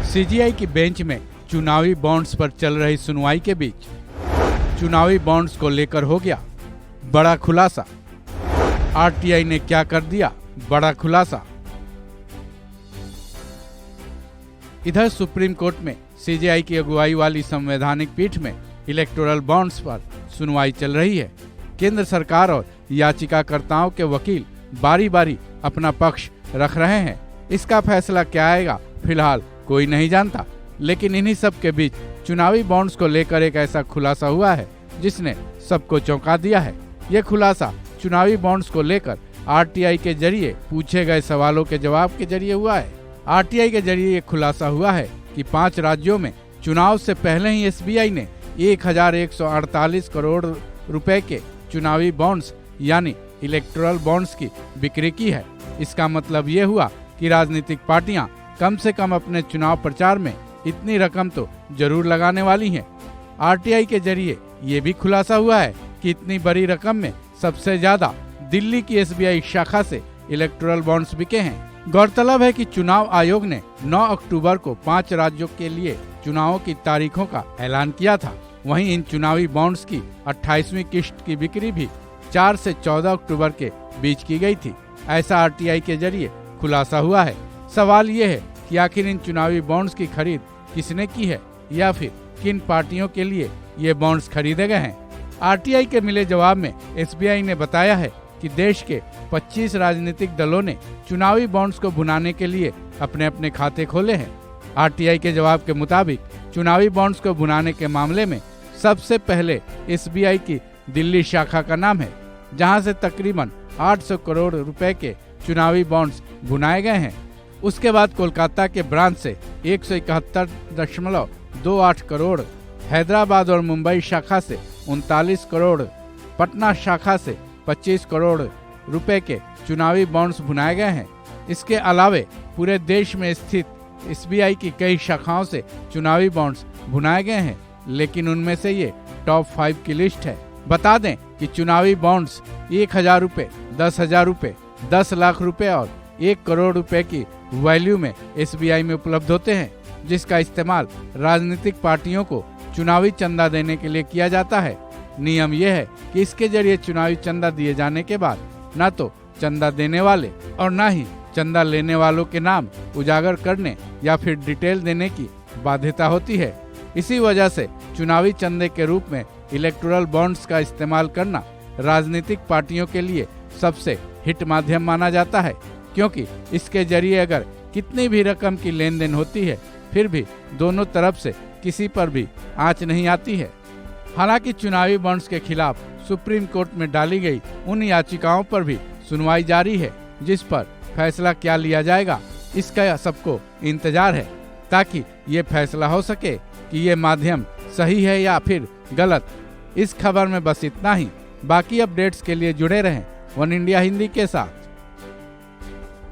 CGI की bench में चुनावी बॉन्ड्स पर चल रही सुनवाई के बीच चुनावी बॉन्ड्स को लेकर हो गया बड़ा खुलासा। आरटीआई ने क्या कर दिया बड़ा खुलासा। इधर सुप्रीम कोर्ट में सीजीआई की अगुवाई वाली संवैधानिक पीठ में इलेक्टोरल बॉन्ड्स पर सुनवाई चल रही है। केंद्र सरकार और याचिकाकर्ताओं के वकील बारी बारी अपना पक्ष रख रहे हैं। इसका फैसला क्या आएगा फिलहाल कोई नहीं जानता, लेकिन इन्हीं सब के बीच चुनावी बॉन्ड्स को लेकर एक ऐसा खुलासा हुआ है जिसने सबको चौंका दिया है। यह खुलासा चुनावी बॉन्ड्स को लेकर आरटीआई के जरिए पूछे गए सवालों के जवाब के जरिए हुआ है। आरटीआई के जरिए ये खुलासा हुआ है कि 5 राज्यों में चुनाव से पहले ही एसबीआई ने 1148 करोड़ रुपए के चुनावी बॉन्ड्स यानी इलेक्टोरल बॉन्ड्स की बिक्री की है। इसका मतलब ये हुआ कि राजनीतिक पार्टियां कम से कम अपने चुनाव प्रचार में इतनी रकम तो जरूर लगाने वाली हैं। आरटीआई के जरिए ये भी खुलासा हुआ है कि इतनी बड़ी रकम में सबसे ज्यादा दिल्ली की एसबीआई शाखा से इलेक्टोरल बॉन्ड्स बिके हैं। गौरतलब है कि चुनाव आयोग ने 9 अक्टूबर को 5 राज्यों के लिए चुनावों की तारीखों का ऐलान किया था। वहीं इन चुनावी बॉन्ड्स की 28वीं किश्त की बिक्री भी 4 से 14 अक्टूबर के बीच की गई थी। ऐसा आरटीआई के जरिए खुलासा हुआ है। सवाल ये है कि आखिर इन चुनावी बॉन्ड्स की खरीद किसने की है या फिर किन पार्टियों के लिए ये बॉन्ड्स खरीदे गए हैं। आरटीआई के मिले जवाब में एसबीआई ने बताया है कि देश के 25 राजनीतिक दलों ने चुनावी बॉन्ड्स को भुनाने के लिए अपने अपने खाते खोले हैं। आरटीआई के जवाब के मुताबिक चुनावी बॉन्ड्स को भुनाने के मामले में सबसे पहले एसबीआई की दिल्ली शाखा का नाम है, जहां से तकरीबन 800 करोड़ रुपए के चुनावी बॉन्ड्स भुनाए गए हैं। उसके बाद कोलकाता के ब्रांच से 171.28 करोड़, हैदराबाद और मुंबई शाखा से 39 करोड़, पटना शाखा से 25 करोड़ रुपए के चुनावी बॉन्ड्स भुनाए गए हैं। इसके अलावे पूरे देश में स्थित एसबीआई की कई शाखाओं से चुनावी बॉन्ड्स भुनाए गए हैं, लेकिन उनमें से ये टॉप 5 की लिस्ट है। बता दें कि चुनावी बॉन्ड्स 1000 रुपए, 10,000 रुपए, 10 लाख रुपए और 1 करोड़ रुपए की वैल्यू में एसबीआई में उपलब्ध होते हैं, जिसका इस्तेमाल राजनीतिक पार्टियों को चुनावी चंदा देने के लिए किया जाता है। नियम यह है कि इसके जरिए चुनावी चंदा दिए जाने के बाद न तो चंदा देने वाले और न ही चंदा लेने वालों के नाम उजागर करने या फिर डिटेल देने की बाध्यता होती है। इसी वजह से चुनावी चंदे के रूप में इलेक्टोरल बॉन्ड्स का इस्तेमाल करना राजनीतिक पार्टियों के लिए सबसे हिट माध्यम माना जाता है, क्योंकि इसके जरिए अगर कितनी भी रकम की लेन देन होती है फिर भी दोनों तरफ से किसी पर भी आंच नहीं आती है। हालांकि चुनावी बॉन्ड्स के खिलाफ सुप्रीम कोर्ट में डाली गई उन याचिकाओं पर भी सुनवाई जारी है, जिस पर फैसला क्या लिया जाएगा इसका सबको इंतजार है, ताकि ये फैसला हो सके कि ये माध्यम सही है या फिर गलत। इस खबर में बस इतना ही। बाकी अपडेट्स के लिए जुड़े रहें वन इंडिया हिंदी के साथ।